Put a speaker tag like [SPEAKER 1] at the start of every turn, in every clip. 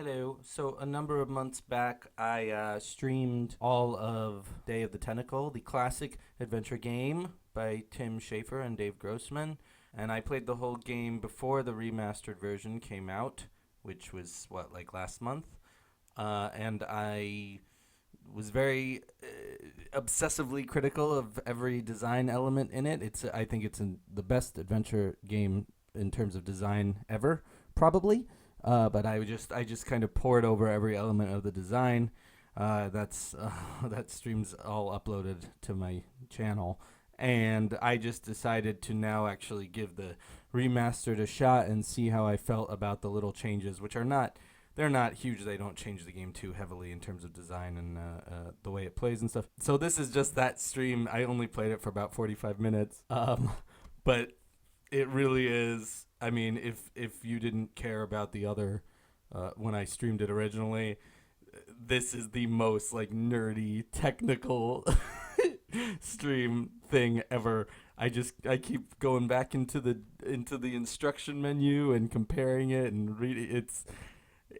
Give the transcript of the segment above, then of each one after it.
[SPEAKER 1] Hello. So a number of months back, I streamed all of Day of the Tentacle, the classic adventure game by Tim Schafer and Dave Grossman, and I played the whole game before the remastered version came out, which was like last month, and I was very obsessively critical of every design element in it. I think it's the best adventure game in terms of design ever, probably. But I just kind of poured over every element of the design. That stream's all uploaded to my channel, and I just decided to now actually give the remastered a shot and see how I felt about the little changes, which are not they're not huge. They don't change the game too heavily in terms of design and the way it plays and stuff. So this is just that stream. I only played it for about 45 minutes, but it really is. I mean, if you didn't care about the other when I streamed it originally, this is the most like nerdy technical stream thing ever. I keep going back into the instruction menu and comparing it and reading.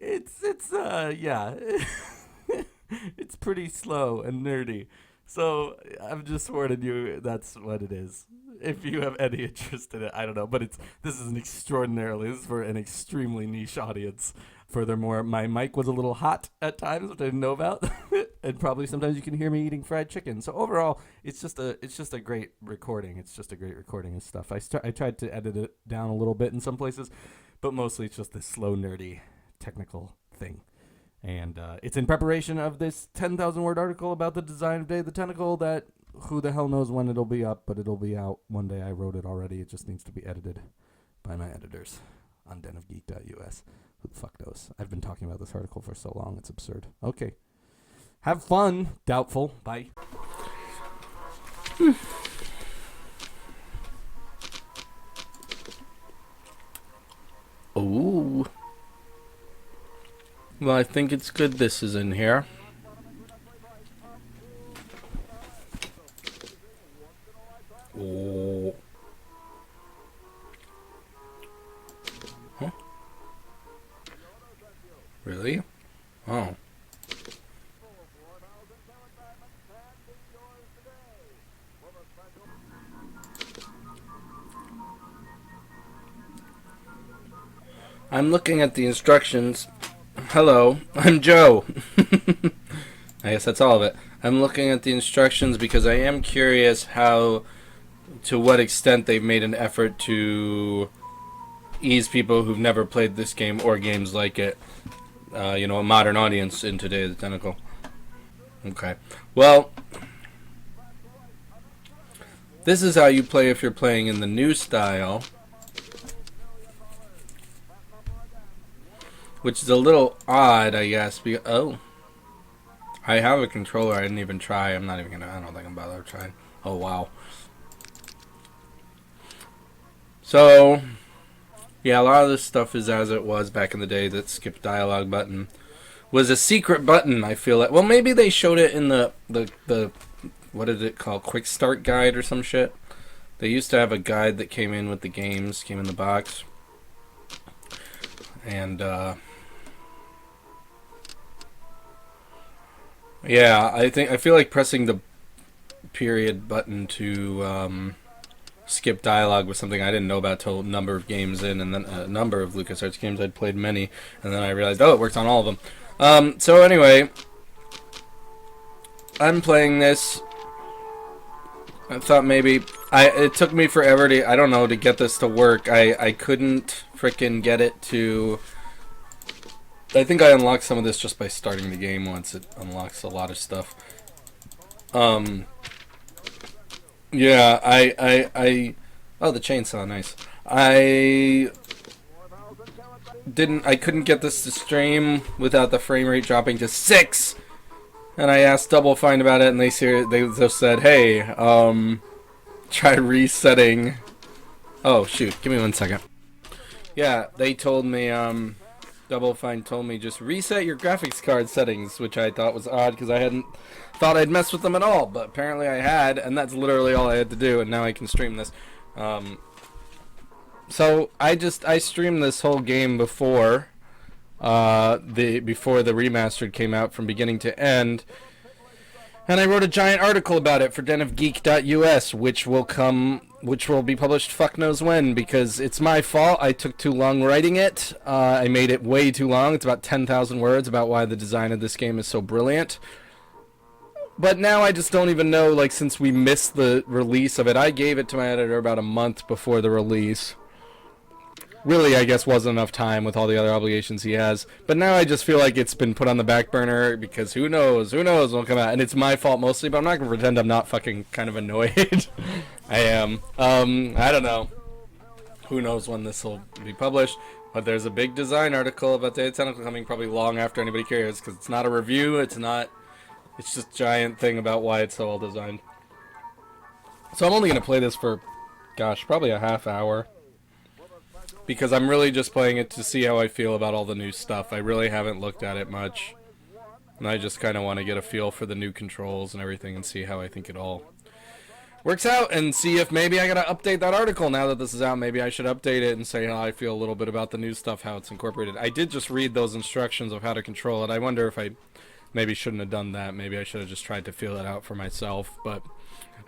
[SPEAKER 1] Yeah, it's pretty slow and nerdy. So I've just warned you. That's what it is. If you have any interest in it, I don't know, but this is for an extremely niche audience. Furthermore, my mic was a little hot at times, which I didn't know about, and probably sometimes you can hear me eating fried chicken. So overall, it's just a great recording. It's just a great recording of stuff. I tried to edit it down a little bit in some places, but mostly it's just this slow, nerdy, technical thing. And it's in preparation of this 10,000 word article about the design of Day of the Tentacle that who the hell knows when it'll be up, but it'll be out one day. I wrote it already. It just needs to be edited by my editors on denofgeek.us. Who the fuck knows? I've been talking about this article for so long. It's absurd. Okay. Have fun. Doubtful. Bye.
[SPEAKER 2] Ooh. Well, I think it's good this is in here. Oh. Huh? Really? Oh. I'm looking at the instructions. Hello, I'm Joe. I guess that's all of it. I'm looking at the instructions because I am curious to what extent they've made an effort to ease people who've never played this game or games like it, a modern audience into Day of the Tentacle. Okay. Well, this is how you play if you're playing in the new style, which is a little odd, I guess. I have a controller. I didn't even try. I don't think I'm bothered trying. Oh, wow. So, yeah, a lot of this stuff is as it was back in the day. That skip dialogue button was a secret button, I feel like. Well, maybe they showed it in the what is it called? Quick Start Guide or some shit. They used to have a guide that came in with the games, came in the box. And, yeah, I feel like pressing the period button to skip dialogue was something I didn't know about till a number of games in, and then a number of LucasArts games. I'd played many, and then I realized, oh, it works on all of them. So anyway, I'm playing this. I thought maybe it took me forever to get this to work. I couldn't frickin' get it to. I think I unlocked some of this just by starting the game once. It unlocks a lot of stuff. Yeah, oh, the chainsaw, nice. I couldn't get this to stream without the frame rate dropping to 6. And I asked Double Fine about it, and they just said, hey, try resetting. Oh, shoot, give me 1 second. Yeah, they told me, Double Fine told me just reset your graphics card settings, which I thought was odd because I hadn't thought I'd messed with them at all, but apparently I had, and that's literally all I had to do, and now I can stream this. So I streamed this whole game before, before the remastered came out from beginning to end. And I wrote a giant article about it for denofgeek.us, which will be published fuck knows when, because it's my fault. I took too long writing it. I made it way too long. It's about 10,000 words about why the design of this game is so brilliant. But now I just don't even know, like, since we missed the release of it. I gave it to my editor about a month before the release. Really, I guess, wasn't enough time with all the other obligations he has. But now I just feel like it's been put on the back burner because who knows what'll come out. And it's my fault mostly, but I'm not going to pretend I'm not fucking kind of annoyed. I am. I don't know. Who knows when this will be published. But there's a big design article about the Tentacle coming probably long after anybody cares, because it's not a review, it's just a giant thing about why it's so well designed. So I'm only going to play this for, gosh, probably a half hour. Because I'm really just playing it to see how I feel about all the new stuff. I really haven't looked at it much. And I just kind of want to get a feel for the new controls and everything and see how I think it all works out. And see if maybe I got to update that article now that this is out. Maybe I should update it and say how I feel a little bit about the new stuff, how it's incorporated. I did just read those instructions of how to control it. I wonder if I maybe shouldn't have done that. Maybe I should have just tried to feel it out for myself. But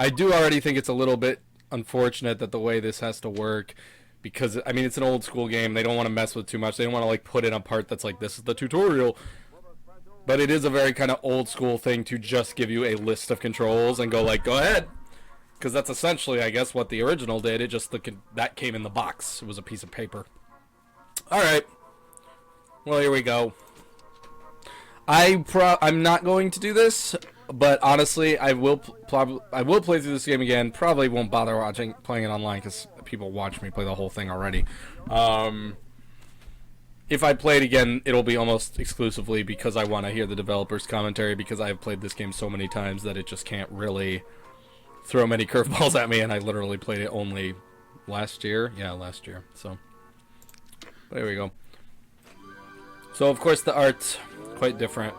[SPEAKER 2] I do already think it's a little bit unfortunate that the way this has to work, because, I mean, it's an old school game. They don't want to mess with too much. They don't want to, like, put in a part that's like, this is the tutorial. But it is a very kind of old school thing to just give you a list of controls and go, like, go ahead. Because that's essentially, I guess, what the original did. It just, that came in the box. It was a piece of paper. Alright. Well, here we go. I'm not going to do this, but honestly, I will play through this game again. Probably won't bother playing it online because people watch me play the whole thing already. If I play it again, it'll be almost exclusively because I want to hear the developer's commentary, because I've played this game so many times that it just can't really throw many curveballs at me, and I literally played it only last year. Yeah, last year. So there we go. So of course the art's quite different.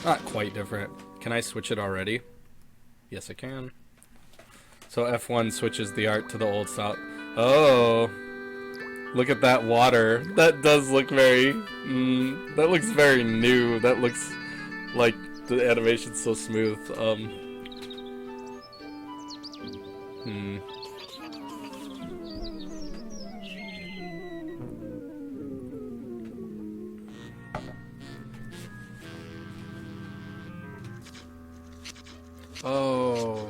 [SPEAKER 2] Not quite different. Can I switch it already? Yes, I can. So F1 switches the art to the old style. Oh, look at that water. That does look very, that looks very new. That looks like the animation's so smooth. Oh.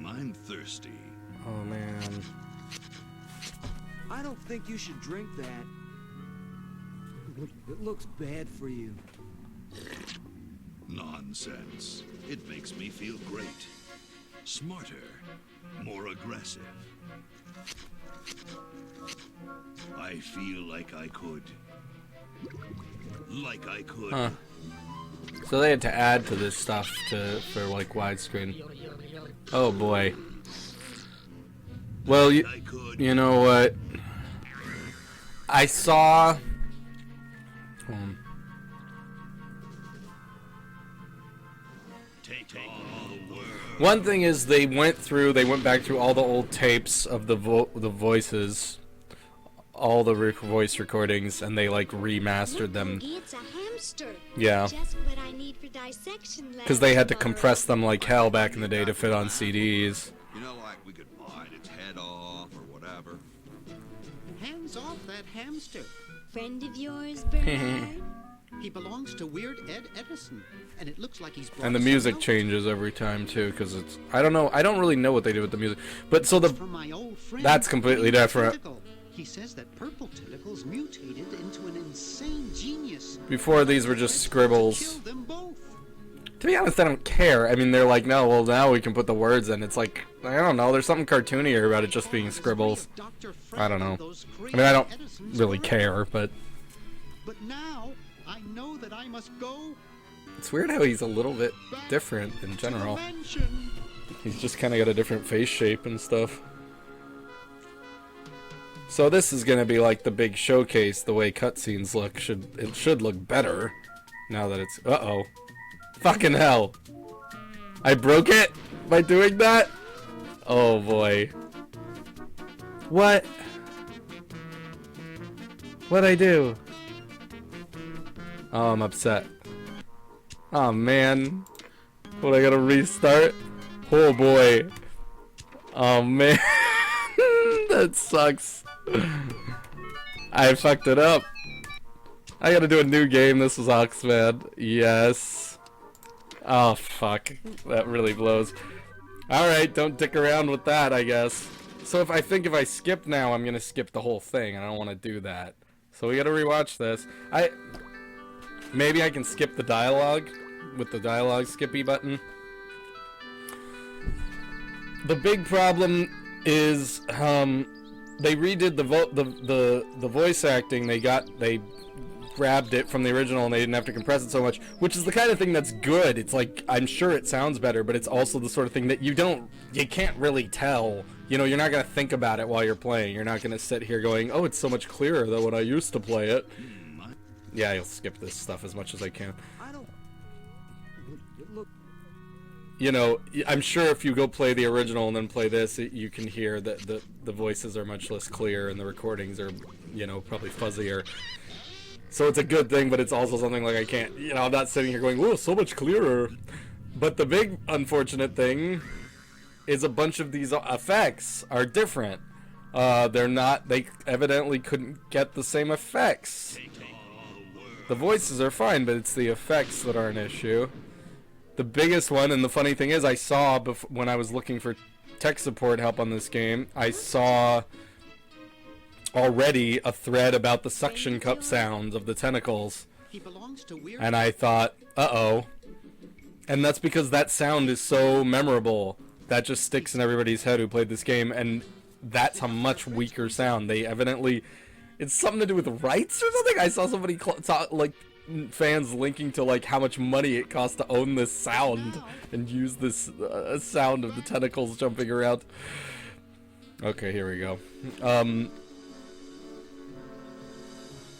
[SPEAKER 3] I'm thirsty.
[SPEAKER 2] Oh, man.
[SPEAKER 4] I don't think you should drink that. It looks bad for you.
[SPEAKER 3] Nonsense. It makes me feel great. Smarter. More aggressive. I feel like I could.
[SPEAKER 2] Huh. So they had to add to this stuff for like widescreen. Oh boy. Well, you know what? I saw. One thing is they went back through all the old tapes of the voices, all the voice recordings, and they like remastered them.
[SPEAKER 5] It's a hamster.
[SPEAKER 2] Yeah.
[SPEAKER 5] Just what I need for dissection labs.
[SPEAKER 2] Because they had to compress them like hell back in the day to fit on CDs.
[SPEAKER 3] You know, like we could bite its head off or whatever.
[SPEAKER 6] Hands off that hamster.
[SPEAKER 5] Friend of yours, Bernard?
[SPEAKER 6] He belongs to Weird Ed Edison, and it looks like he's.
[SPEAKER 2] And the music changes every time too, because it's. I don't know. I don't really know what they do with the music, but so that's completely different.
[SPEAKER 6] Tentacle. He says that purple tentacles mutated into an insane genius.
[SPEAKER 2] Before these were just scribbles.
[SPEAKER 6] Kill them both.
[SPEAKER 2] To be honest, I don't care. I mean, they're like, no, well, now we can put the words in. It's like, I don't know. There's something cartoonier about it just being scribbles. I don't know. I mean, I don't really care, but.
[SPEAKER 6] But now I know that I must go.
[SPEAKER 2] It's weird how he's a little bit different in general. He's just kind of got a different face shape and stuff. So this is gonna be like the big showcase. The way cutscenes look it should look better now that it's. Uh-oh. Fucking hell. I broke it by doing that? Oh boy. What? What'd I do? Oh, I'm upset. Oh man. What, I gotta restart? Oh boy. Oh man. That sucks. I fucked it up. I gotta do a new game. This was Oxman. Yes. Oh fuck. That really blows. Alright, don't dick around with that, I guess. So if I skip now, I'm gonna skip the whole thing. I don't want to do that. So we gotta rewatch this. Maybe I can skip the dialogue with the dialogue skippy button. The big problem is they redid the voice acting. They grabbed it from the original and they didn't have to compress it so much, which is the kind of thing that's good. It's like, I'm sure it sounds better, but it's also the sort of thing that you can't really tell. You know, you're not gonna think about it while you're playing. You're not gonna sit here going, oh, it's so much clearer than when I used to play it. Yeah, I'll skip this stuff as much as I can.
[SPEAKER 4] I don't... Look,
[SPEAKER 2] You know, I'm sure if you go play the original and then play this, you can hear that the voices are much less clear and the recordings are, you know, probably fuzzier. So it's a good thing, but it's also something like I can't, you know, I'm not sitting here going, oh, so much clearer. But the big unfortunate thing is a bunch of these effects are different. They evidently couldn't get the same effects. The voices are fine, but it's the effects that are an issue. The biggest one, and the funny thing is, I saw when I was looking for tech support help on this game, I saw already a thread about the suction cup sounds of the tentacles.
[SPEAKER 6] He belongs to weird.
[SPEAKER 2] And I thought, uh-oh. And that's because that sound is so memorable. That just sticks in everybody's head who played this game, and that's a much weaker sound. They evidently... It's something to do with rights or something? I saw somebody like fans linking to like how much money it costs to own this sound and use this sound of the tentacles jumping around. Okay, here we go.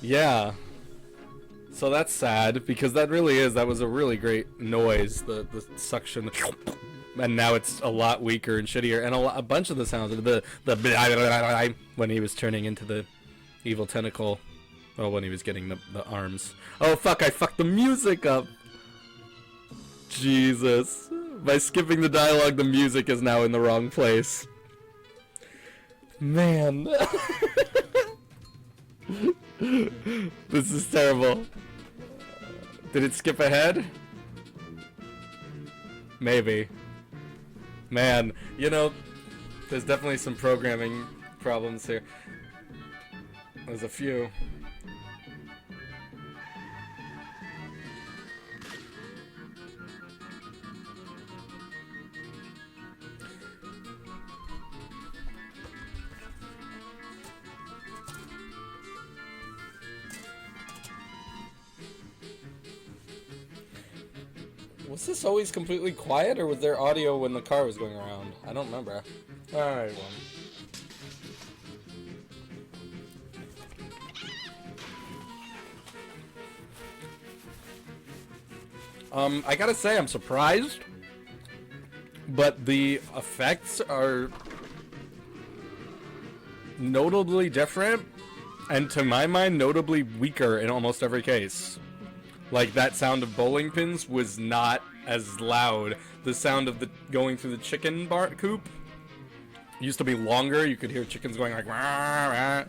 [SPEAKER 2] Yeah. So that's sad because that was a really great noise, the suction, and now it's a lot weaker and shittier, and a bunch of the sounds, the when he was turning into the evil tentacle. Oh, when he was getting the arms. Oh, fuck, I fucked the music up! Jesus. By skipping the dialogue, the music is now in the wrong place. Man. This is terrible. Did it skip ahead? Maybe. Man, you know, there's definitely some programming problems here. There's a few. Was this always completely quiet, or was there audio when the car was going around? I don't remember. Alright, well. I gotta say, I'm surprised, but the effects are notably different, and to my mind, notably weaker in almost every case. Like, that sound of bowling pins was not as loud. The sound of the going through the chicken coop used to be longer. You could hear chickens going like, rah, rah.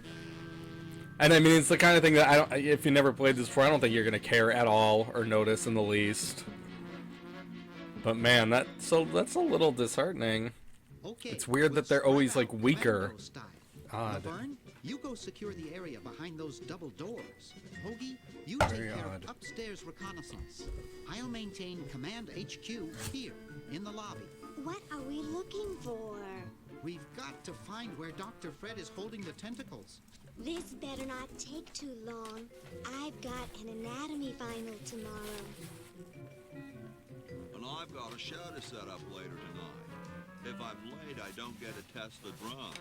[SPEAKER 2] And I mean, it's the kind of thing that if you never played this before, I don't think you're gonna care at all or notice in the least. But man, that's a little disheartening.
[SPEAKER 6] Okay,
[SPEAKER 2] It's weird that they're always like weaker. Odd.
[SPEAKER 6] Laverne, you go secure the area behind those double doors. Hoagie, you
[SPEAKER 2] Very
[SPEAKER 6] take care
[SPEAKER 2] odd.
[SPEAKER 6] of upstairs reconnaissance. I'll maintain Command HQ here, in the lobby.
[SPEAKER 5] What are we looking for?
[SPEAKER 6] We've got to find where Dr. Fred is holding the tentacles.
[SPEAKER 5] This better not take too long. I've got an anatomy final tomorrow.
[SPEAKER 3] And I've got a show to set up later tonight. If I'm late, I don't get to test the drums.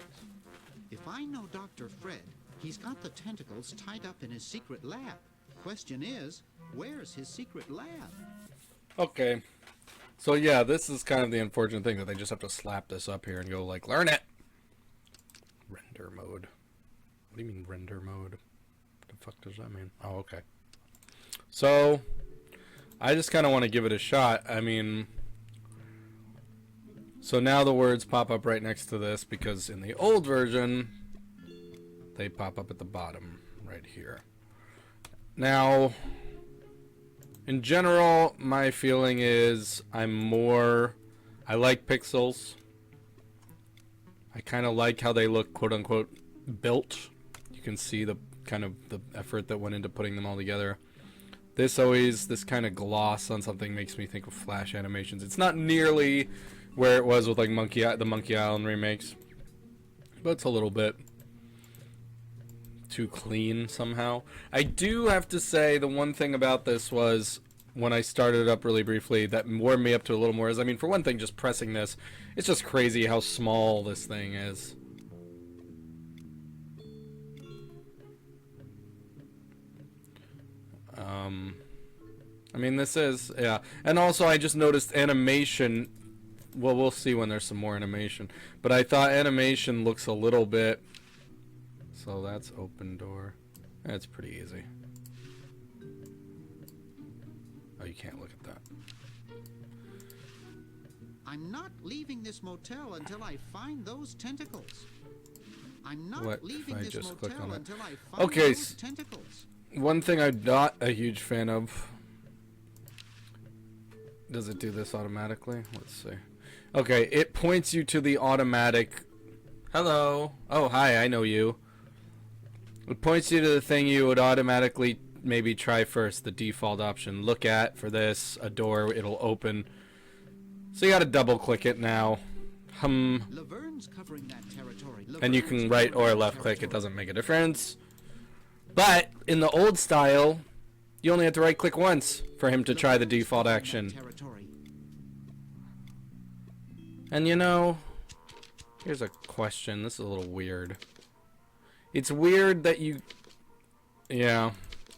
[SPEAKER 6] If I know Dr. Fred, he's got the tentacles tied up in his secret lab. Question is, where's his secret lab?
[SPEAKER 2] Okay. So yeah, this is kind of the unfortunate thing that they just have to slap this up here and go like, learn it! Render mode. What do you mean render mode? What the fuck does that mean? Oh, okay. So, I just kind of want to give it a shot. I mean, so now the words pop up right next to this because in the old version, they pop up at the bottom right here. Now, in general, my feeling is I like pixels. I kind of like how they look, quote unquote, built. You can see the kind of the effort that went into putting them all together. This kind of gloss on something makes me think of Flash animations. It's not nearly where it was with like the Monkey Island remakes, but it's a little bit too clean somehow. I do have to say the one thing about this was when I started it up really briefly that warmed me up to a little more is, I mean, for one thing, just pressing this, it's just crazy how small this thing is. I mean, this is, yeah. And also, I just noticed animation. Well, we'll see when there's some more animation. But I thought animation looks a little bit. So that's open door. That's pretty easy. Oh, you can't look at that.
[SPEAKER 6] I'm not leaving this motel until I find those tentacles. I'm not
[SPEAKER 2] What
[SPEAKER 6] leaving
[SPEAKER 2] if I
[SPEAKER 6] this
[SPEAKER 2] just click
[SPEAKER 6] motel
[SPEAKER 2] on it?
[SPEAKER 6] until I find
[SPEAKER 2] Okay,
[SPEAKER 6] those tentacles.
[SPEAKER 2] One thing I'm not a huge fan of. Does it do this automatically? Let's see. Okay, it points you to the automatic. Hello. Oh, hi, I know you. It points you to the thing you would automatically maybe try first, the default option. Look at for this, a door, it'll open. So you gotta double click it now.
[SPEAKER 6] Laverne's covering that territory.
[SPEAKER 2] And you can right or left click, it doesn't make a difference. But in the old style, you only had to right click once for him to try the default action. And you know, here's a question. This is a little weird. It's weird that you... Yeah.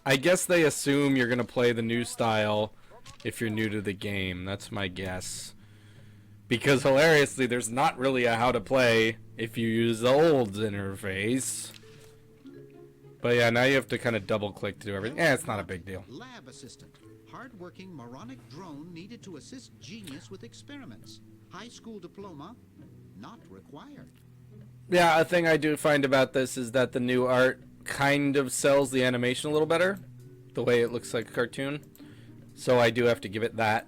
[SPEAKER 2] I guess they assume you're going to play the new style if you're new to the game. That's my guess. Because hilariously, there's not really a how to play if you use the old interface. But yeah, now you have to kind of double click to do everything. It's not a big deal.
[SPEAKER 6] Lab assistant. Hard-working moronic drone needed to assist genius with experiments. High school diploma not required.
[SPEAKER 2] Yeah, a thing I do find about this is that the new art kind of sells the animation a little better. The way it looks like a cartoon. So I do have to give it that.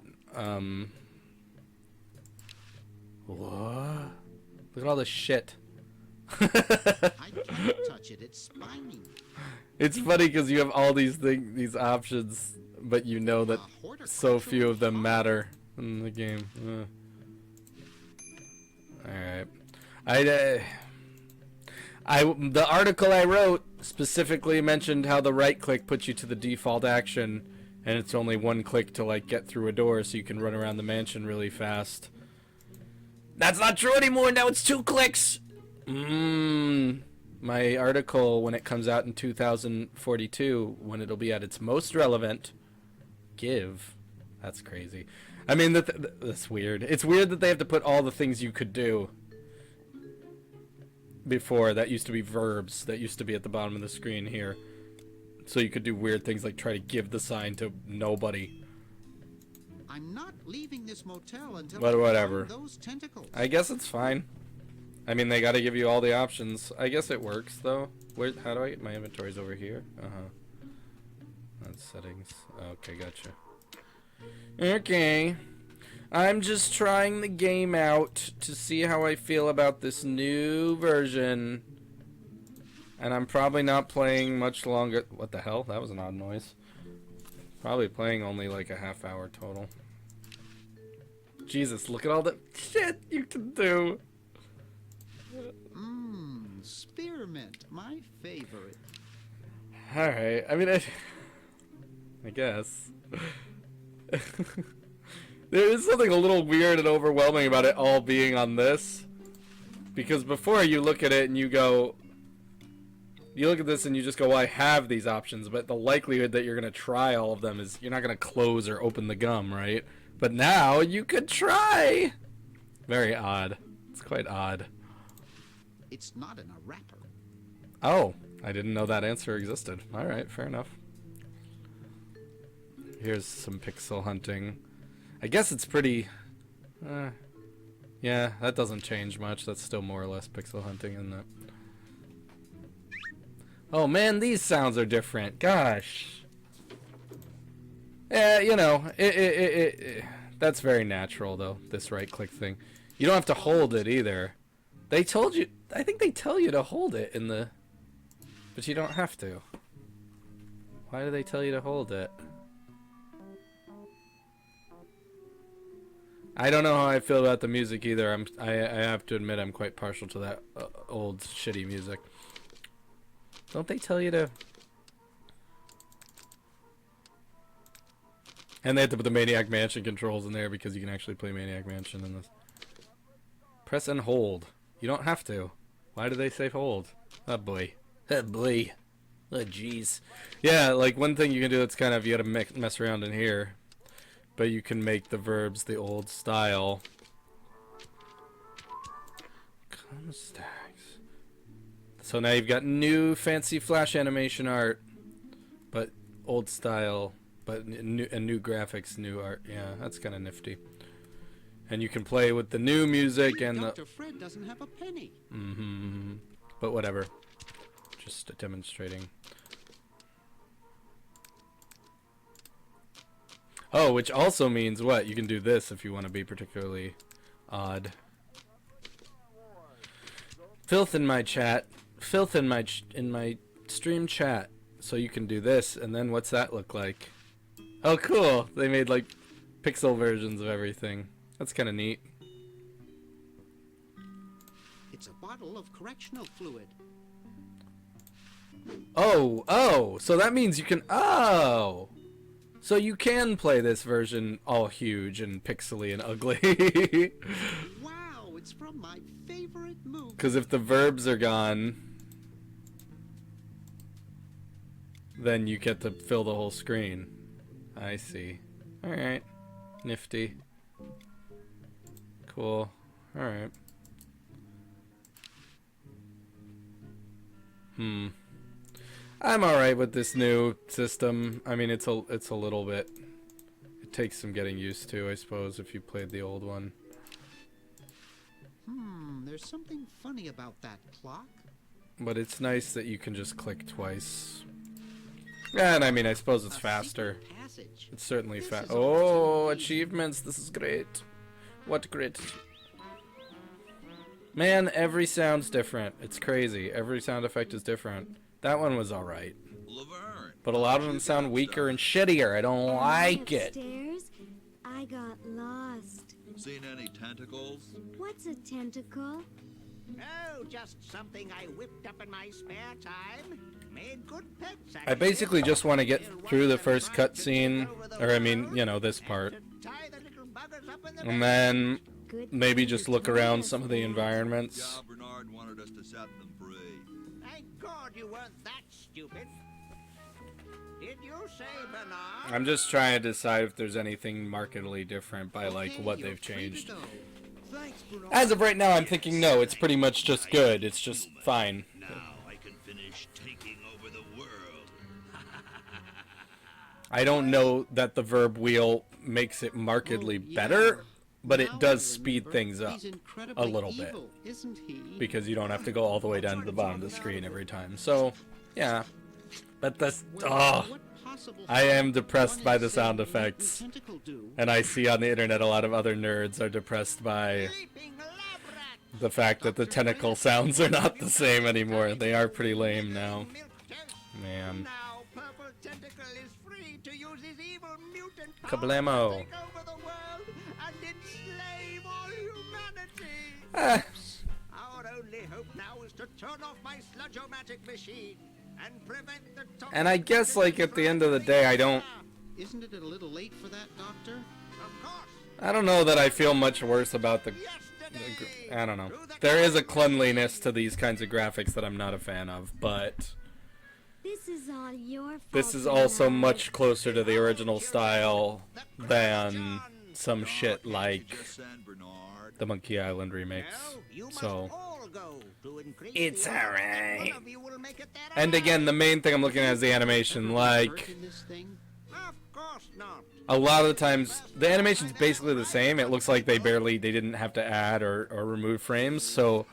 [SPEAKER 2] What? Look at all this shit.
[SPEAKER 6] I can't touch it. It's spiny.
[SPEAKER 2] It's funny because you have all these these options, but you know that so few of them matter in the game. Alright. The article I wrote specifically mentioned how the right click puts you to the default action, and it's only one click to like get through a door so you can run around the mansion really fast. That's not true anymore, now it's 2 clicks! My article, when it comes out in 2042, when it'll be at its most relevant, that's crazy. I mean, that's weird. It's weird that they have to put all the things you could do. Before, that used to be verbs that used to be at the bottom of the screen here. So you could do weird things like try to give the sign to nobody.
[SPEAKER 6] I'm not leaving this motel until
[SPEAKER 2] But whatever.
[SPEAKER 6] those tentacles.
[SPEAKER 2] I guess it's fine. I mean, they gotta give you all the options. I guess it works, though. How do I get my inventories over here? That's settings. Okay, gotcha. Okay. I'm just trying the game out to see how I feel about this new version. And I'm probably not playing much longer. What the hell? That was an odd noise. Probably playing only like a half hour total. Jesus, look at all the shit you can do.
[SPEAKER 6] Spearmint, my favorite.
[SPEAKER 2] Alright, I mean, I guess. There is something a little weird and overwhelming about it all being on this. Because before you look at it and you go... You look at this and you just go, well, I have these options, but the likelihood that you're going to try all of them is you're not going to close or open the gum, right? But now you could try! Very odd. It's quite odd.
[SPEAKER 6] It's not in a wrapper.
[SPEAKER 2] Oh, I didn't know that answer existed. Alright, fair enough. Here's some pixel hunting. I guess it's pretty... yeah, that doesn't change much. That's still more or less pixel hunting, isn't it? Oh man, these sounds are different. Gosh. Yeah, you know, that's very natural, though, this right-click thing. You don't have to hold it, either. They told you... I think they tell you to hold it in the... But you don't have to. Why do they tell you to hold it? I don't know how I feel about the music, either. I have to admit I'm quite partial to that old, shitty music. Don't they tell you to... And they have to put the Maniac Mansion controls in there because you can actually play Maniac Mansion in this. Press and hold. You don't have to. Why do they say hold? Oh boy. Oh boy. Oh jeez. Yeah, like one thing you can do that's kind of, you gotta mess around in here. But you can make the verbs the old style. Stacks. So now you've got new fancy flash animation art. But old style. But new graphics, new art. Yeah, that's kind of nifty. And you can play with the new music and the...
[SPEAKER 6] Dr. Fred doesn't have a penny.
[SPEAKER 2] Mm-hmm. But whatever. Just demonstrating. Oh, which also means what? You can do this if you want to be particularly odd. Filth in my chat. Filth in my stream chat. So you can do this, and then what's that look like? Oh, cool! They made, like, pixel versions of everything. That's kind of neat.
[SPEAKER 6] It's a bottle of correctional fluid.
[SPEAKER 2] Oh! So that means you can... Oh! So you can play this version all huge and pixely and ugly.
[SPEAKER 6] Wow, it's from my favorite movie.
[SPEAKER 2] Because if the verbs are gone... then you get to fill the whole screen. I see. Alright. Nifty. Cool. Alright. I'm alright with this new system. I mean, it's a little bit... It takes some getting used to, I suppose, if you played the old one.
[SPEAKER 6] There's something funny about that clock.
[SPEAKER 2] But it's nice that you can just click twice. Yeah, and I mean, I suppose it's faster. It's certainly fast. Oh, achievements! This is great. What great. Man, every sound's different. It's crazy. Every sound effect is different. That one was alright. But a lot of them sound weaker and shittier. I don't like it.
[SPEAKER 5] Upstairs, I got lost.
[SPEAKER 3] Seen any tentacles?
[SPEAKER 5] What's a tentacle?
[SPEAKER 7] Oh, just something I whipped up in my spare time. Made good pets.
[SPEAKER 2] I basically just want to get through the first cutscene, or I mean, you know, this part. And then maybe just look around some of the environments.
[SPEAKER 3] Yeah, Bernard wanted us to set them free.
[SPEAKER 7] Thank God you weren't that stupid. Did you say, Bernard?
[SPEAKER 2] I'm just trying to decide if there's anything markedly different by, like, what they've changed.
[SPEAKER 4] Thanks, Bernard.
[SPEAKER 2] As of right now, I'm thinking no, it's pretty much just good. It's just fine.
[SPEAKER 3] Now I can finish taking over the world.
[SPEAKER 2] I don't know that the verb wheel makes it markedly better, but it does speed things up a little bit.
[SPEAKER 6] Isn't he?
[SPEAKER 2] Because you don't have to go all the way down to the bottom of the screen every time. So, yeah. But that's... Oh, I am depressed by the sound effects. And I see on the internet a lot of other nerds are depressed by the fact that the tentacle sounds are not the same anymore. They are pretty lame now. Man.
[SPEAKER 7] Now Purple Tentacle is free to use his evil mutant power
[SPEAKER 2] Kablamo.
[SPEAKER 7] to take over the world and enslave all humanity.
[SPEAKER 2] Ah.
[SPEAKER 7] Our only hope now is to turn off my sludge-o-matic machine and prevent the
[SPEAKER 2] And I guess, like, at the end of the day, I don't...
[SPEAKER 6] Isn't it a little late for that, Doctor?
[SPEAKER 7] Of course.
[SPEAKER 2] I don't know that I feel much worse about the I don't know. There is a cleanliness to these kinds of graphics that I'm not a fan of, but
[SPEAKER 5] This is all your fault.
[SPEAKER 2] this is also
[SPEAKER 5] Bernard.
[SPEAKER 2] much closer to the original style than some shit like
[SPEAKER 3] Just send Bernard.
[SPEAKER 2] the Monkey Island remakes.
[SPEAKER 7] No, you must
[SPEAKER 2] So,
[SPEAKER 7] all go to increase
[SPEAKER 2] It's
[SPEAKER 7] the odds that
[SPEAKER 2] alright.
[SPEAKER 7] one of you will make it there
[SPEAKER 2] And again, the main thing I'm looking at is the animation.
[SPEAKER 6] Hurt
[SPEAKER 2] Like,
[SPEAKER 6] in this thing?
[SPEAKER 7] Of course not.
[SPEAKER 2] a lot of the times, the animation's basically the same. It looks like they didn't have to add or remove frames, so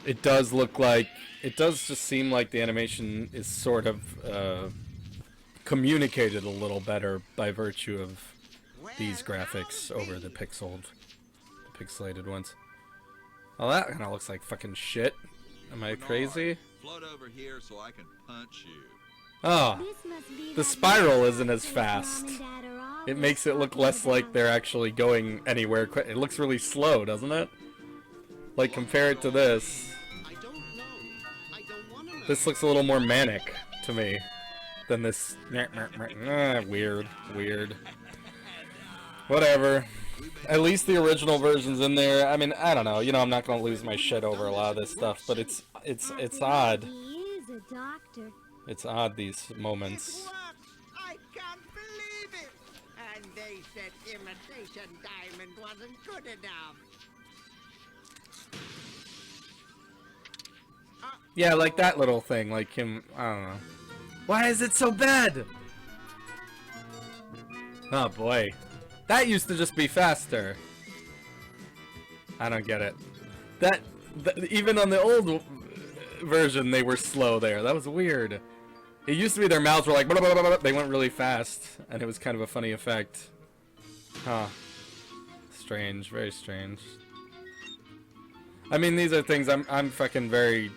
[SPEAKER 2] it does look like, it does just seem like the animation is sort of communicated a little better by virtue of these graphics over the pixelated ones. Well, that kind of looks like fucking shit. Am I crazy?
[SPEAKER 8] Float over here so I can punch you.
[SPEAKER 2] Oh,
[SPEAKER 5] This must be
[SPEAKER 2] the
[SPEAKER 5] that
[SPEAKER 2] spiral
[SPEAKER 5] new
[SPEAKER 2] isn't as
[SPEAKER 5] house
[SPEAKER 2] fast.
[SPEAKER 5] Mom and Dad are
[SPEAKER 2] It
[SPEAKER 5] always
[SPEAKER 2] makes it look
[SPEAKER 5] talking
[SPEAKER 2] less like
[SPEAKER 5] about.
[SPEAKER 2] they're actually going anywhere quick. It looks really slow, doesn't it? Like, compared to this.
[SPEAKER 6] I don't know. I don't want to know.
[SPEAKER 2] This looks a little more manic to me than this. Weird. Whatever. At least the original version's in there. I mean, I don't know. You know, I'm not gonna lose my shit over a lot of this stuff, but it's odd.
[SPEAKER 5] He is a doctor.
[SPEAKER 2] It's odd, these
[SPEAKER 7] It
[SPEAKER 2] moments.
[SPEAKER 7] works! I can't believe it! And they said imitation diamond wasn't good enough.
[SPEAKER 2] Yeah, like that little thing, like him. I don't know. Why is it so bad? Oh boy, that used to just be faster. I don't get it. That even on the old version, they were slow there. That was weird. It used to be their mouths were like blah, blah, blah, blah. They went really fast, and it was kind of a funny effect. Huh. Strange, very strange. I mean, these are things I'm fucking very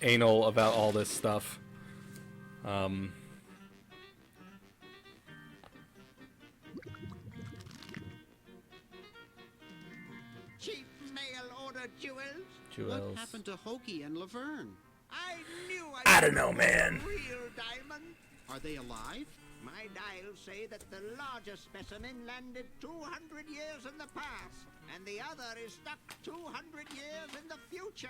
[SPEAKER 2] anal about all this stuff.
[SPEAKER 7] Cheap mail order jewels?
[SPEAKER 2] Jewels.
[SPEAKER 6] What happened to Hoagie and Laverne?
[SPEAKER 7] I knew
[SPEAKER 2] I don't know, man.
[SPEAKER 7] Real diamond.
[SPEAKER 6] Are they alive?
[SPEAKER 7] My dials say that the largest specimen landed 200 years in the past, and the other is stuck 200 years in the future.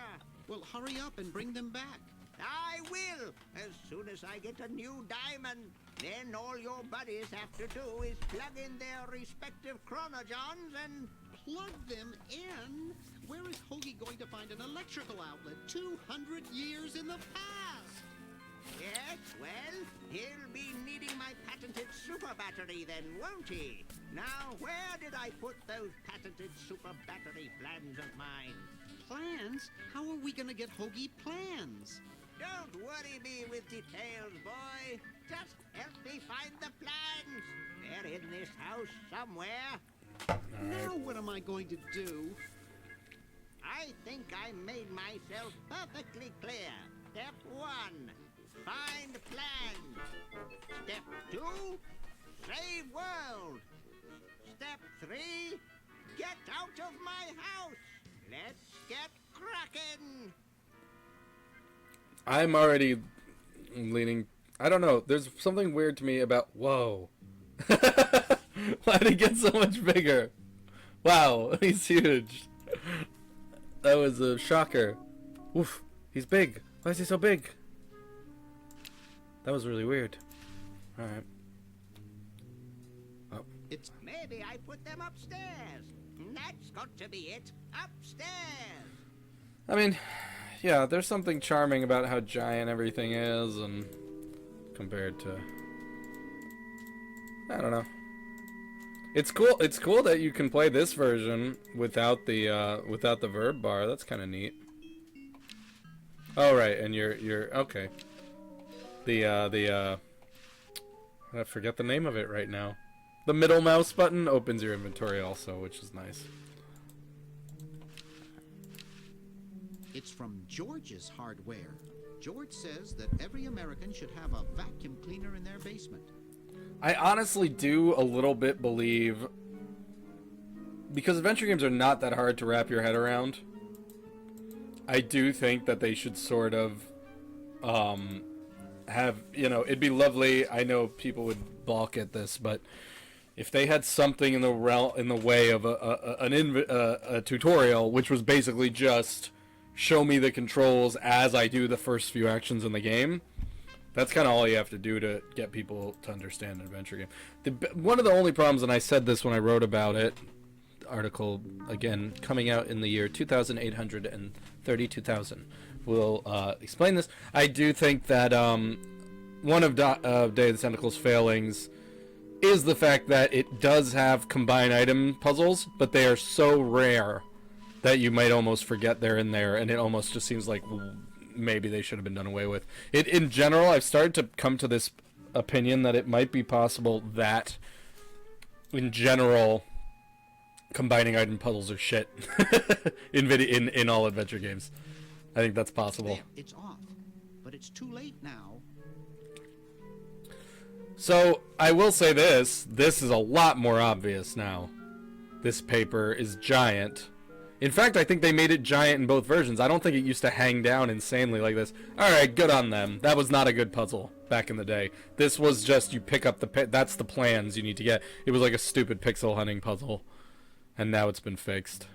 [SPEAKER 6] Well, hurry up and bring them back.
[SPEAKER 7] I will, as soon as I get a new diamond. Then all your buddies have to do is plug in their respective chronogens and...
[SPEAKER 6] Plug them in? Where is Hoagie going to find an electrical outlet 200 years in the past?
[SPEAKER 7] Yes, well, he'll be needing my patented super battery then, won't he? Now, where did I put those patented super battery plans of mine?
[SPEAKER 6] Plans? How are we going to get Hoagie plans?
[SPEAKER 7] Don't worry me with details, boy. Just help me find the plans. They're in this house somewhere.
[SPEAKER 6] Now what am I going to do?
[SPEAKER 7] I think I made myself perfectly clear. Step 1, find plans. Step 2, save world. Step 3, get out of my house. Let's get cracking.
[SPEAKER 2] I'm already leaning. I don't know. There's something weird to me about. Whoa. Why did he get so much bigger? Wow, he's huge. That was a shocker. Oof, he's big. Why is he so big? That was really weird. Alright. Oh.
[SPEAKER 6] It's
[SPEAKER 7] Maybe I put them upstairs. That's got to be it. Upstairs.
[SPEAKER 2] I mean, yeah, there's something charming about how giant everything is, and compared to, I don't know. It's cool. It's cool that you can play this version without the verb bar. That's kind of neat. Oh right, and you're okay. I forget the name of it right now. The middle mouse button opens your inventory also, which is nice.
[SPEAKER 6] It's from George's Hardware. George says that every American should have a vacuum cleaner in their basement.
[SPEAKER 2] I honestly do a little bit believe, because adventure games are not that hard to wrap your head around, I do think that they should sort of have, you know, it'd be lovely. I know people would balk at this, but if they had something in the way of a tutorial, which was basically just show me the controls as I do the first few actions in the game. That's kind of all you have to do to get people to understand an adventure game. One of the only problems, and I said this when I wrote about it, article, again, coming out in the year 2832,000, will explain this. I do think that one of Day of the Tentacle's failings is the fact that it does have combined item puzzles, but they are so rare that you might almost forget they're in there, and it almost just seems like maybe they should have been done away with. In general, I've started to come to this opinion that it might be possible that, in general, combining item puzzles are shit in all adventure games. I think that's possible.
[SPEAKER 6] There, it's off, but it's too late now.
[SPEAKER 2] So, I will say this is a lot more obvious now. This paper is giant. In fact, I think they made it giant in both versions. I don't think it used to hang down insanely like this. Alright, good on them. That was not a good puzzle back in the day. This was just, you pick up that's the plans you need to get. It was like a stupid pixel hunting puzzle. And now it's been fixed.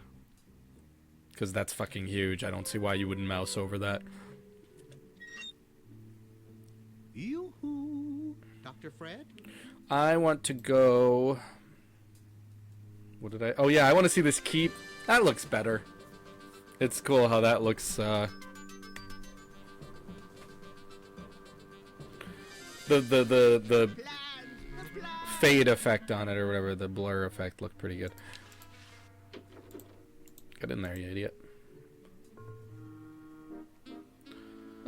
[SPEAKER 2] Because that's fucking huge. I don't see why you wouldn't mouse over that.
[SPEAKER 6] Yoo-hoo! Dr. Fred?
[SPEAKER 2] I want to go... What did I... Oh yeah, I want to see this keep. That looks better. It's cool how that looks, the fade effect on it, or whatever, the blur effect looked pretty good. Get in there, you idiot.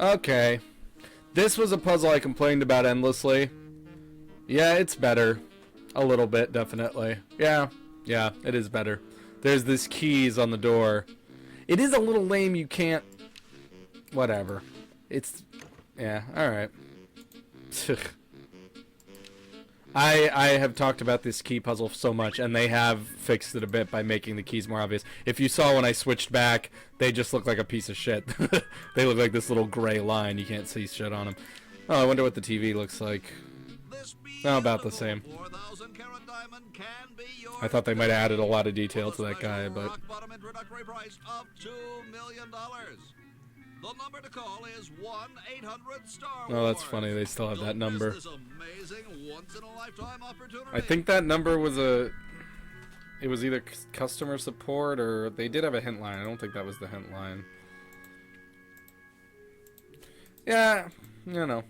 [SPEAKER 2] Okay. This was a puzzle I complained about endlessly. Yeah, it's better. A little bit, definitely. Yeah, it is better. There's this keys on the door. It is a little lame, you can't... Whatever. It's... Yeah, alright. I have talked about this key puzzle so much, and they have fixed it a bit by making the keys more obvious. If you saw when I switched back, they just look like a piece of shit. They look like this little gray line. You can't see shit on them. Oh, I wonder what the TV looks like. Oh, about the same. I thought they might have added a lot of detail to that guy, but...
[SPEAKER 8] Bottom introductory price of $2 million. The number to call is 1-800-STAR
[SPEAKER 2] Oh, that's funny. They still have that number.
[SPEAKER 8] This amazing once-in-a-lifetime opportunity.
[SPEAKER 2] I think that number was a... It was either customer support or... They did have a hint line. I don't think that was the hint line. Yeah, you know.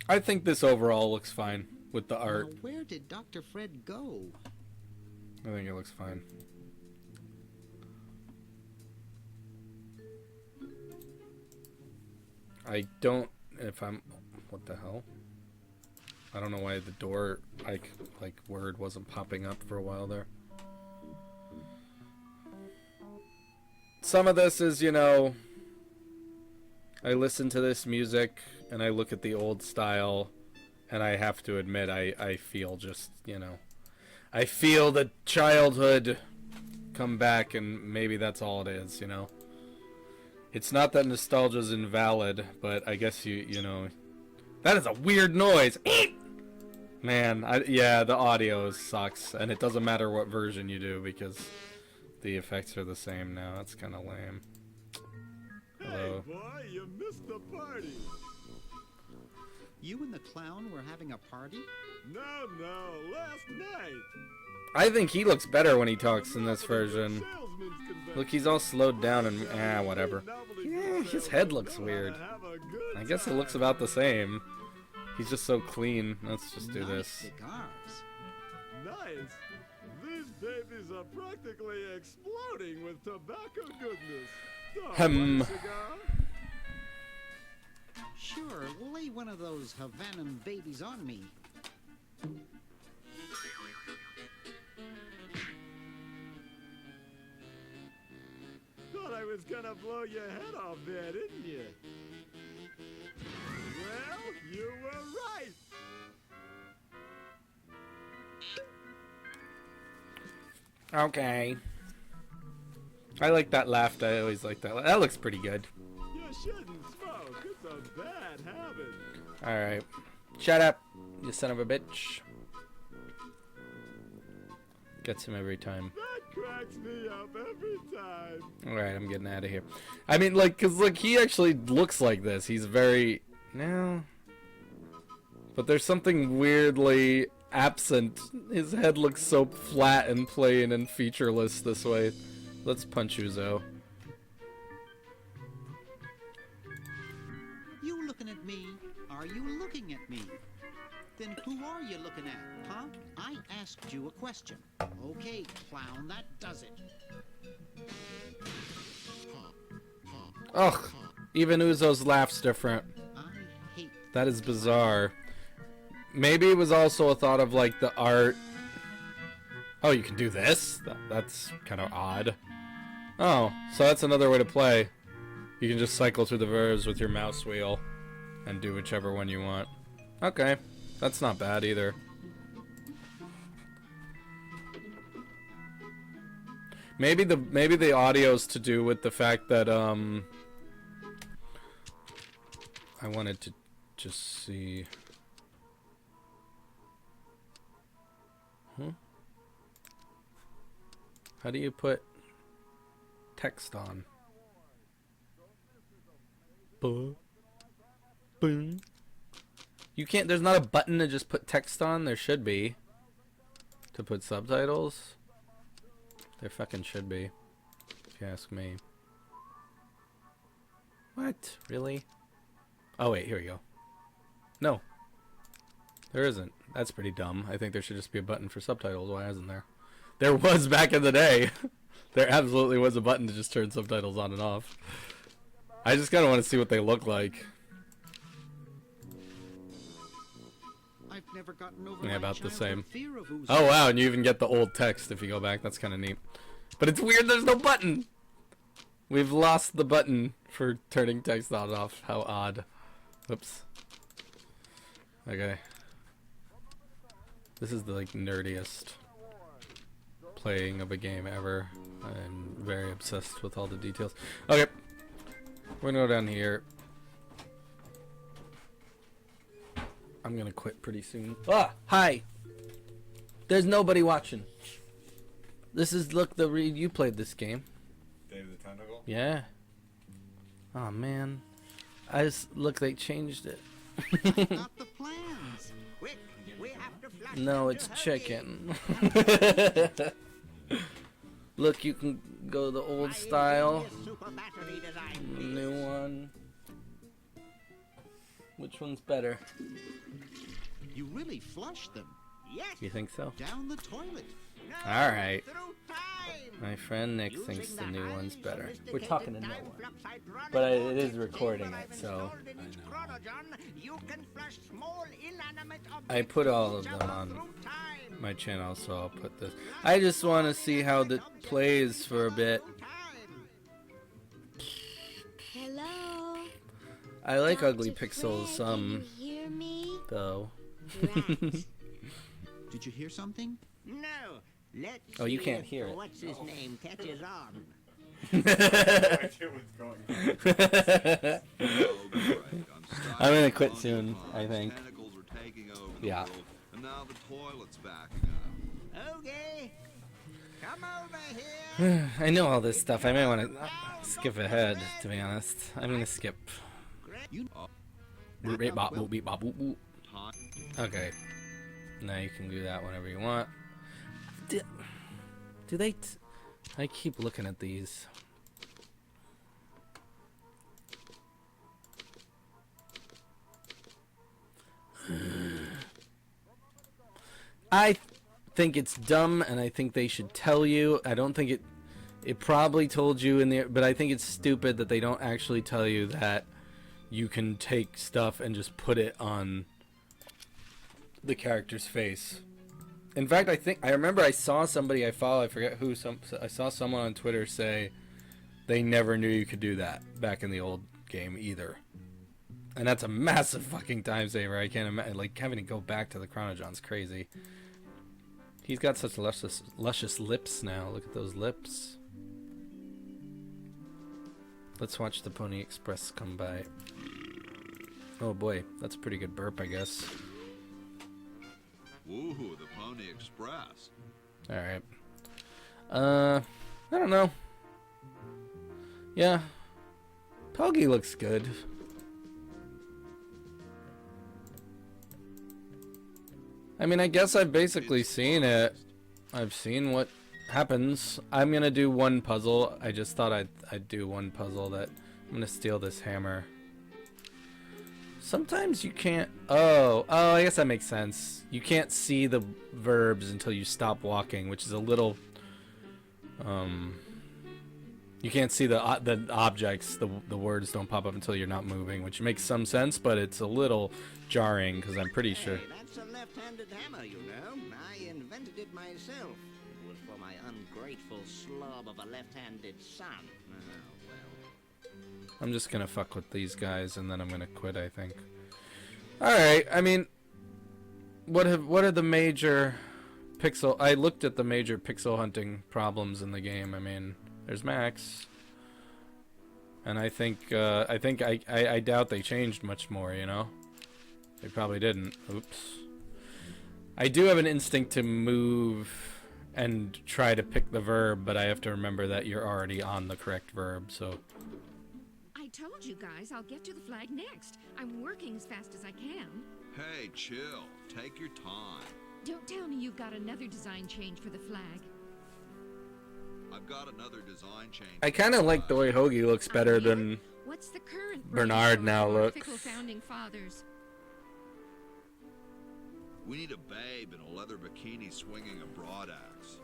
[SPEAKER 2] I think this overall looks fine with the art.
[SPEAKER 6] Now, where did Dr. Fred go?
[SPEAKER 2] I think it looks fine. I don't... If I'm... What the hell? I don't know why the door, like word wasn't popping up for a while there. Some of this is, you know... I listen to this music, and I look at the old style, and I have to admit, I feel just, you know... I feel the childhood come back, and maybe that's all it is, you know? It's not that nostalgia's invalid, but I guess you know... That is a weird noise! Man, yeah, the audio sucks, and it doesn't matter what version you do, because the effects are the same now. That's kind of lame. Hello.
[SPEAKER 4] Hey, boy, you missed the party.
[SPEAKER 6] You and the clown were having a party?
[SPEAKER 4] No, last night.
[SPEAKER 2] I think he looks better when he talks in this version. Look, he's all slowed down and whatever. Yeah, his head looks weird. I guess it looks about the same. He's just so clean. Let's just do this.
[SPEAKER 6] Cigars.
[SPEAKER 4] Nice. These babies are practically exploding with tobacco goodness. Cigar?
[SPEAKER 6] Sure, lay one of those Havanan babies on me.
[SPEAKER 4] Thought I was gonna blow your head off there, didn't you? Well, you were right.
[SPEAKER 2] Okay. I like that laugh. I always like that. That looks pretty good.
[SPEAKER 4] You shouldn't smoke. It's a bad habit.
[SPEAKER 2] Alright. Shut up, you son of a bitch. Gets him every time.
[SPEAKER 4] That cracks me up every time.
[SPEAKER 2] Alright, I'm getting out of here. I mean, like, cause look, he actually looks like this. He's very... No. But there's something weirdly absent. His head looks so flat and plain and featureless this way. Let's punch Uzo.
[SPEAKER 6] You looking at me? Are you looking at me? Then who are you looking at, huh? I asked you a question. Okay, clown, that does it.
[SPEAKER 2] Ugh. Even Uzo's laugh's different.
[SPEAKER 6] I hate
[SPEAKER 2] That is bizarre. Maybe it was also a thought of like the art. Oh, you can do this? That's kind of odd. Oh, so that's another way to play. You can just cycle through the verbs with your mouse wheel and do whichever one you want. Okay, that's not bad either. Maybe the audio's to do with the fact that I wanted to just see. How do you put text on? Boom. You can't, there's not a button to just put text on? There should be. To put subtitles? There fucking should be. If you ask me. What? Really? Oh wait, here we go. No. There isn't. That's pretty dumb. I think there should just be a button for subtitles. Why isn't there? There was back in the day. There absolutely was a button to just turn subtitles on and off. I just kind of want to see what they look like.
[SPEAKER 6] I've never gotten over
[SPEAKER 2] Yeah,
[SPEAKER 6] my
[SPEAKER 2] about the
[SPEAKER 6] childhood
[SPEAKER 2] same.
[SPEAKER 6] fear of Uzo.
[SPEAKER 2] Oh wow, and you even get the old text if you go back. That's kind of neat. But it's weird there's no button. We've lost the button for turning text on and off. How odd. Oops. Okay. This is the like nerdiest playing of a game ever. I'm very obsessed with all the details. Okay. We're gonna go down here. I'm gonna quit pretty soon. Ah! Hi! There's nobody watching. This is, look, you played this game.
[SPEAKER 9] Day of the Tentacle?
[SPEAKER 2] Yeah. Oh man. Look, they changed it.
[SPEAKER 6] Got the plans.
[SPEAKER 7] Quick, we have to flash
[SPEAKER 2] No,
[SPEAKER 7] them
[SPEAKER 2] it's
[SPEAKER 7] to her
[SPEAKER 2] chicken. Look, you can go the old
[SPEAKER 7] My
[SPEAKER 2] style.
[SPEAKER 7] ingenious super battery design,
[SPEAKER 2] The
[SPEAKER 7] please.
[SPEAKER 2] new one. Which one's better?
[SPEAKER 6] You really flushed them
[SPEAKER 7] Yes.
[SPEAKER 2] You think so?
[SPEAKER 6] down the toilet.
[SPEAKER 7] No,
[SPEAKER 2] Alright.
[SPEAKER 7] through time.
[SPEAKER 2] My friend Nick
[SPEAKER 7] Using
[SPEAKER 2] thinks the new
[SPEAKER 7] highly
[SPEAKER 2] one's better. We're
[SPEAKER 7] sophisticated
[SPEAKER 2] talking to no
[SPEAKER 7] time
[SPEAKER 2] one.
[SPEAKER 7] flux hydronic
[SPEAKER 2] But it
[SPEAKER 7] vortex
[SPEAKER 2] is recording
[SPEAKER 7] chamber
[SPEAKER 2] it,
[SPEAKER 7] I've
[SPEAKER 2] so
[SPEAKER 7] installed in each chronogen, you can flush small inanimate
[SPEAKER 2] I
[SPEAKER 7] objects
[SPEAKER 2] put all
[SPEAKER 7] from
[SPEAKER 2] of
[SPEAKER 7] each
[SPEAKER 2] them
[SPEAKER 7] other
[SPEAKER 2] on
[SPEAKER 7] through time.
[SPEAKER 2] my channel, so I'll put this. I just want to see how it plays for a bit.
[SPEAKER 7] Through time.
[SPEAKER 5] Hello?
[SPEAKER 2] I like
[SPEAKER 5] Dr.
[SPEAKER 2] ugly pixels
[SPEAKER 5] Fred,
[SPEAKER 2] some,
[SPEAKER 5] Can you hear me?
[SPEAKER 2] though.
[SPEAKER 5] Drat.
[SPEAKER 6] Did you hear something?
[SPEAKER 7] No. Let's
[SPEAKER 2] Oh, you
[SPEAKER 7] see
[SPEAKER 2] can't
[SPEAKER 7] if
[SPEAKER 2] hear it.
[SPEAKER 7] What's his name catches on.
[SPEAKER 9] No idea what's going on.
[SPEAKER 8] Oh, great.
[SPEAKER 2] I'm gonna quit
[SPEAKER 8] on
[SPEAKER 2] soon,
[SPEAKER 8] your
[SPEAKER 2] I think.
[SPEAKER 8] Tentacles are taking over the
[SPEAKER 2] Yeah.
[SPEAKER 8] world, and now the toilet's backing up.
[SPEAKER 7] Okay. Come over here.
[SPEAKER 2] I know all this stuff. I may want to skip ahead, to be honest. I'm gonna skip.
[SPEAKER 6] You
[SPEAKER 2] Boop, beep, bop, boop, beep, bop, boop, boop.
[SPEAKER 8] Time.
[SPEAKER 2] Okay. Now you can do that whenever you want. Do they? I keep looking at these. I think it's dumb, and I think they should tell you. I don't think it probably told you in the, but I think it's stupid that they don't actually tell you that you can take stuff and just put it on the character's face. In fact, I remember I saw somebody I follow, I forget who, I saw someone on Twitter say they never knew you could do that back in the old game either. And that's a massive fucking time saver. I can't imagine, like, having to go back to the Chronojon's crazy. He's got such luscious lips now. Look at those lips. Let's watch the Pony Express come by. Oh boy, that's a pretty good burp, I guess.
[SPEAKER 8] Woo, the Pony Express.
[SPEAKER 2] Alright. I don't know. Yeah. Poggy looks good. I mean, I guess I've basically seen it. I've seen what happens. I'm gonna do one puzzle. I just thought I'd do one puzzle that I'm gonna steal this hammer. Sometimes you can't. Oh, I guess that makes sense. You can't see the verbs until you stop walking, which is a little. You can't see the objects. The words don't pop up until you're not moving, which makes some sense, but it's a little jarring because I'm pretty sure.
[SPEAKER 7] Hey, that's a left-handed hammer, you know. I invented it myself. It was for my ungrateful slob of a left-handed son. Oh, well.
[SPEAKER 2] I'm just gonna fuck with these guys and then I'm gonna quit, I think. Alright, I mean, what are the major pixel... I looked at the major pixel hunting problems in the game. I mean, there's Max. And I think I doubt they changed much more, you know? They probably didn't. Oops. I do have an instinct to move and try to pick the verb, but I have to remember that you're already on the correct verb, so...
[SPEAKER 10] I told you guys I'll get to the flag next. I'm working as fast as I can.
[SPEAKER 8] Hey, chill. Take your time.
[SPEAKER 10] Don't tell me you've got another design change for the flag.
[SPEAKER 8] I've got another design change.
[SPEAKER 2] I kind of like the way Hoagie looks better than
[SPEAKER 10] What's the current
[SPEAKER 2] Bernard
[SPEAKER 10] brainstorm
[SPEAKER 2] now
[SPEAKER 10] of our
[SPEAKER 2] looks.
[SPEAKER 10] fickle founding fathers?
[SPEAKER 8] We need a babe in a leather bikini swinging a broadaxe.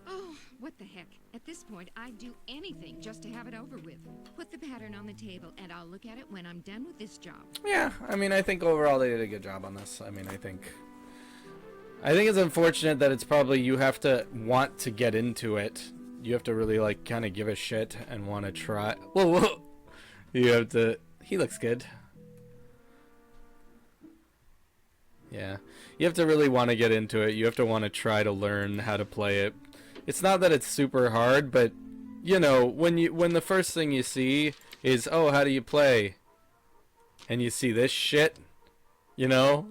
[SPEAKER 10] Oh, what the heck. At this point, I'd do anything just to have it over with. Put the pattern on the table, and I'll look at it when I'm done with this job.
[SPEAKER 2] Yeah, I mean, I think overall they did a good job on this. I mean, I think it's unfortunate that it's probably you have to want to get into it. You have to really, like, kind of give a shit and want to try. Whoa. You have to... He looks good. Yeah. You have to really want to get into it. You have to want to try to learn how to play it. It's not that it's super hard, but, you know, when the first thing you see is, oh, how do you play? And you see this shit, you know?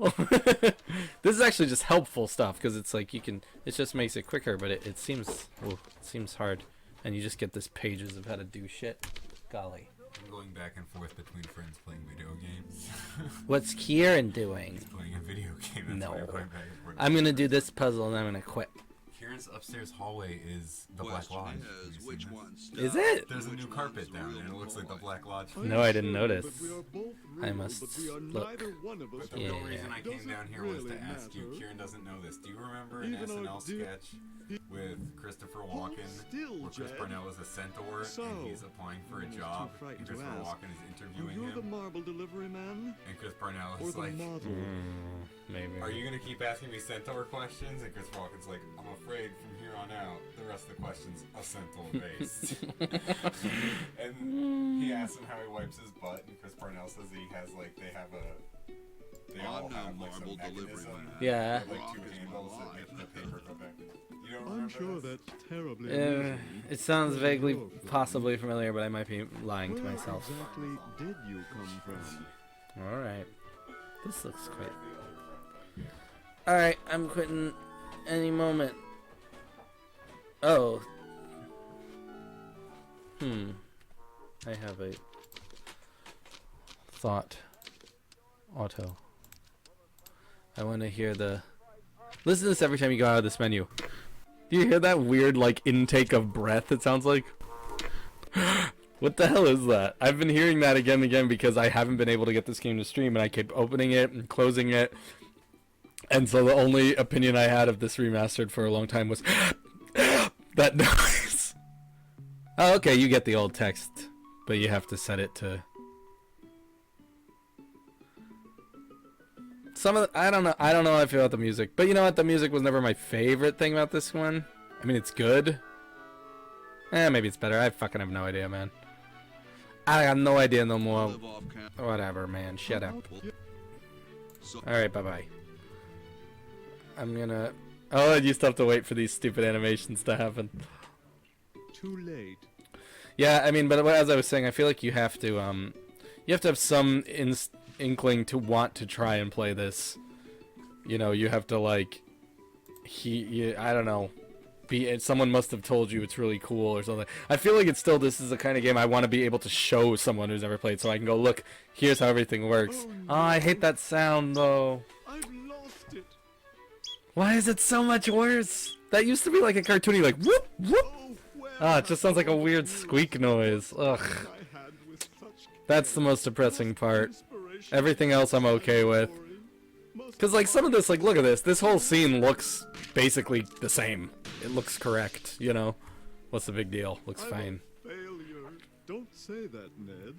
[SPEAKER 2] This is actually just helpful stuff, because it's like it just makes it quicker, but it seems hard. And you just get this pages of how to do shit. Golly.
[SPEAKER 9] I'm going back and forth between friends playing video games.
[SPEAKER 2] What's Kieran doing?
[SPEAKER 9] He's playing a video game. That's why you're going back and forth.
[SPEAKER 2] I'm going to do this puzzle and I'm going to quit.
[SPEAKER 9] Kieran's upstairs hallway is the Black Lodge.
[SPEAKER 8] Which one's
[SPEAKER 2] Is it?
[SPEAKER 9] There's a new carpet down there and it looks like the Black Lodge.
[SPEAKER 2] No, I didn't notice. I must look.
[SPEAKER 9] But the real reason I came down here was to ask you. Kieran doesn't know this. Do you remember an SNL sketch with Christopher Walken where Chris Parnell is a centaur and he's applying for a job and Christopher Walken is interviewing him?
[SPEAKER 4] the marble delivery man?
[SPEAKER 9] And Chris Parnell
[SPEAKER 4] Or
[SPEAKER 9] is
[SPEAKER 4] the
[SPEAKER 9] like,
[SPEAKER 4] model?
[SPEAKER 2] Maybe.
[SPEAKER 9] are you going to keep asking me centaur questions? And Chris Walken's like, I'm afraid from here on out, the rest of the questions are centaur based. And he asks him how he wipes his butt, and Chris Parnell says they all have like some mechanism.
[SPEAKER 2] Yeah.
[SPEAKER 9] With, like two handles that make the paper go back. You don't remember
[SPEAKER 4] I'm sure
[SPEAKER 9] this?
[SPEAKER 4] that's terribly amusing.
[SPEAKER 2] It sounds vaguely, possibly familiar, but I might be lying to
[SPEAKER 4] Where
[SPEAKER 2] myself.
[SPEAKER 4] exactly did you come from?
[SPEAKER 2] Alright. This looks great. Alright, I'm quitting any moment. Oh. I have a thought. Auto. I want to hear the... Listen to this every time you go out of this menu. Do you hear that weird, like, intake of breath it sounds like? What the hell is that? I've been hearing that again and again because I haven't been able to get this game to stream and I keep opening it and closing it. And so the only opinion I had of this remastered for a long time was that noise. Oh, okay, you get the old text, but you have to set it to... I don't know how I feel about the music, but you know what? The music was never my favorite thing about this one. I mean, it's good. Maybe it's better. I fucking have no idea, man. I have no idea no more. Whatever, man. Shut up. Alright, bye-bye. I'm gonna... Oh, you still have to wait for these stupid animations to happen.
[SPEAKER 4] Too late.
[SPEAKER 2] Yeah, I mean, but as I was saying, I feel like you have to have some inkling to want to try and play this. You know, you have to, like... I don't know. someone must have told you it's really cool or something. I feel like this is the kind of game I want to be able to show someone who's never played, so I can go, look, here's how everything works. Oh, I hate that sound though.
[SPEAKER 4] I've lost it.
[SPEAKER 2] Why is it so much worse? That used to be like a cartoony, like whoop whoop. It just sounds like a weird squeak noise. Ugh. That's the most depressing part. Everything else I'm okay with. Because, like, some of this, like, look at this. This whole scene looks basically the same. It looks correct, you know? What's the big deal? Looks fine.
[SPEAKER 4] Failure. Don't say that, Ned.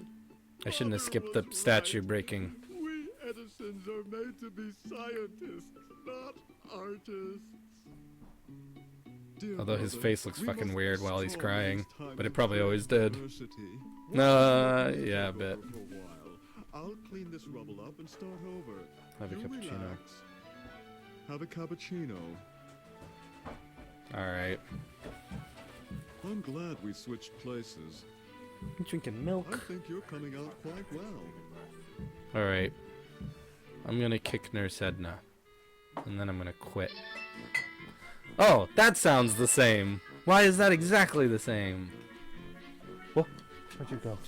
[SPEAKER 2] I shouldn't have skipped the statue breaking.
[SPEAKER 4] We Edisons are made to be scientists, not artists.
[SPEAKER 2] Although his face looks fucking weird while he's crying. But it probably always did. Yeah, a bit.
[SPEAKER 4] I'll clean this rubble up and start over.
[SPEAKER 2] Have a cappuccino.
[SPEAKER 4] Relax. Have a cappuccino.
[SPEAKER 2] Alright.
[SPEAKER 4] I'm glad we switched places.
[SPEAKER 2] I'm drinking milk.
[SPEAKER 4] I think you're coming out quite well.
[SPEAKER 2] Alright. I'm gonna kick Nurse Edna. And then I'm gonna quit. Oh, that sounds the same. Why is that exactly the same? Whoa, where'd you go?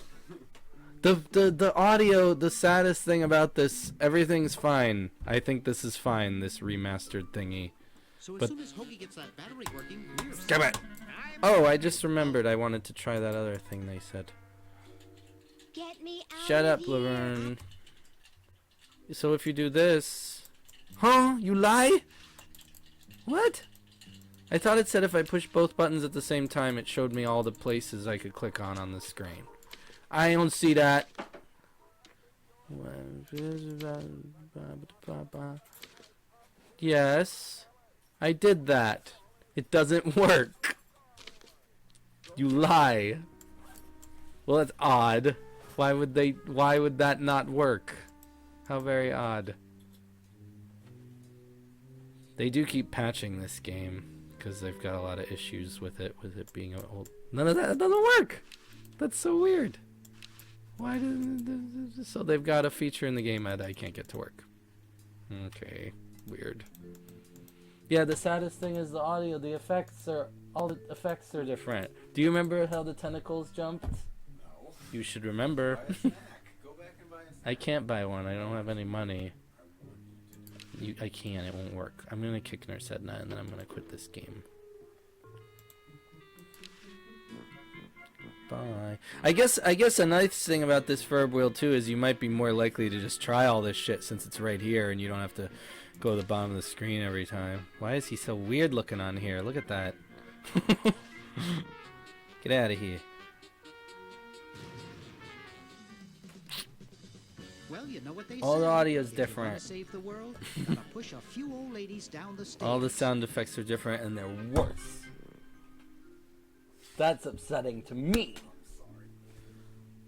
[SPEAKER 2] The audio, the saddest thing about this, everything's fine. I think this is fine, this remastered thingy.
[SPEAKER 6] So as
[SPEAKER 2] But
[SPEAKER 6] soon as Hoagie gets that battery working, we're
[SPEAKER 2] damn it! Oh, I just remembered I wanted to try that other thing they said.
[SPEAKER 5] Get me out
[SPEAKER 2] Shut
[SPEAKER 5] of
[SPEAKER 2] up,
[SPEAKER 5] here.
[SPEAKER 2] Laverne. So if you do this... Huh? You lie? What? I thought it said if I push both buttons at the same time, it showed me all the places I could click on the screen. I don't see that. Yes, I did that. It doesn't work. You lie. Well, that's odd. Why would that not work? How very odd. They do keep patching this game because they've got a lot of issues with it being old. None of that doesn't work. That's so weird. Why did so they've got a feature in the game that I can't get to work. Okay, weird. Yeah, the saddest thing is the audio. The effects are all the effects are different. Do you remember how the tentacles jumped?
[SPEAKER 9] No.
[SPEAKER 2] You should remember.
[SPEAKER 9] Buy a snack. Go back and buy a snack.
[SPEAKER 2] I can't buy one. I don't have any money. I can't. It won't work. I'm gonna kick Nurse Edna and then I'm gonna quit this game. Bye. I guess a nice thing about this verb wheel too is you might be more likely to just try all this shit since it's right here and you don't have to go to the bottom of the screen every time. Why is he so weird looking on here? Look at that. Get out of here.
[SPEAKER 6] Well, you know what they
[SPEAKER 2] All
[SPEAKER 6] say.
[SPEAKER 2] the audio's
[SPEAKER 6] If you wanna
[SPEAKER 2] different.
[SPEAKER 6] Save the world, you gotta push a few old ladies down the stairs.
[SPEAKER 2] All the sound effects are different and they're worse. That's upsetting to me.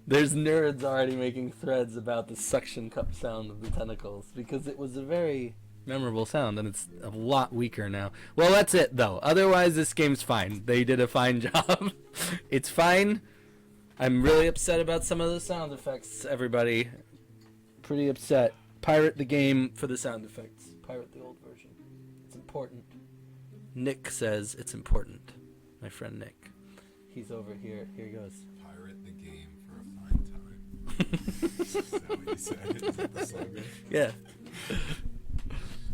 [SPEAKER 2] There's nerds already making threads about the suction cup sound of the tentacles because it was a very memorable sound and it's a lot weaker now. Well, that's it though. Otherwise, this game's fine. They did a fine job. It's fine. I'm really upset about some of the sound effects, everybody. Pretty upset. Pirate the game for the sound effects. Pirate the old version. It's important. Nick says it's important. My friend Nick. He's over here. Here he goes.
[SPEAKER 9] Pirate the game for a fine time. Is that what you said? Is that the slogan?
[SPEAKER 2] Yeah.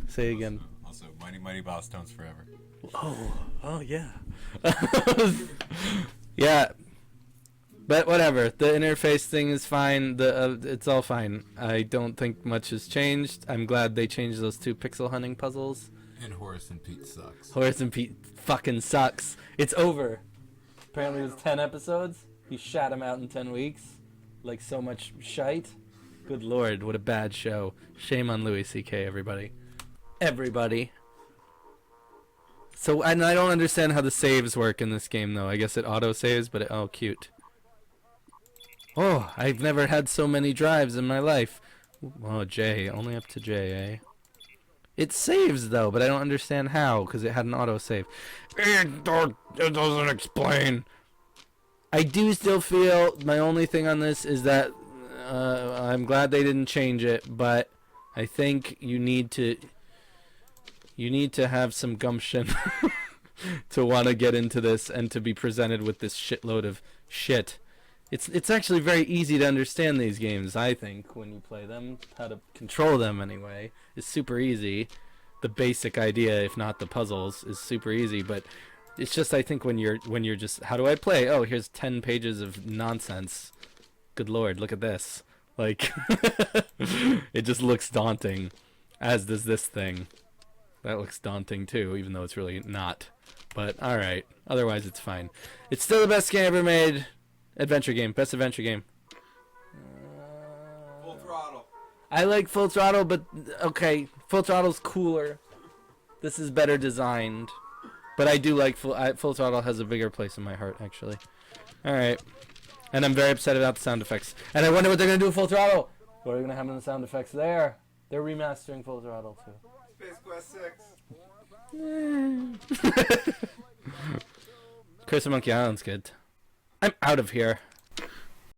[SPEAKER 2] Say again.
[SPEAKER 9] Also, Mighty Mighty Boss Tones Forever.
[SPEAKER 2] Oh yeah. Yeah. But whatever. The interface thing is fine. It's all fine. I don't think much has changed. I'm glad they changed those 2 pixel hunting puzzles.
[SPEAKER 9] And Horace and Pete sucks.
[SPEAKER 2] Horace and Pete fucking sucks. It's over. Apparently it was 10 episodes. He shat him out in 10 weeks. Like so much shite. Good lord, what a bad show. Shame on Louis C.K., everybody. Everybody. So, and I don't understand how the saves work in this game, though. I guess it auto-saves, but oh, cute. Oh, I've never had so many drives in my life. Oh, J. Only up to J, eh? It saves, though, but I don't understand how, because it had an autosave. It doesn't explain. I do still feel my only thing on this is that I'm glad they didn't change it, but I think you need to have some gumption to want to get into this and to be presented with this shitload of shit. It's actually very easy to understand these games, I think, when you play them. How to control them, anyway, is super easy. The basic idea, if not the puzzles, is super easy. But it's just, I think, when you're just, how do I play? Oh, here's 10 pages of nonsense. Good lord, look at this. Like, it just looks daunting, as does this thing. That looks daunting, too, even though it's really not. But, alright. Otherwise, it's fine. It's still the best game ever made. Adventure game. Best adventure game.
[SPEAKER 9] Full Throttle.
[SPEAKER 2] I like Full Throttle, but okay, Full Throttle's cooler. This is better designed. But I do like Full Throttle has a bigger place in my heart, actually. Alright. And I'm very upset about the sound effects. And I wonder what they're going to do with Full Throttle. What are they going to have in the sound effects there? They're remastering Full Throttle, too.
[SPEAKER 9] Space Quest 6.
[SPEAKER 2] Curse of Monkey Island's good. I'm out of here.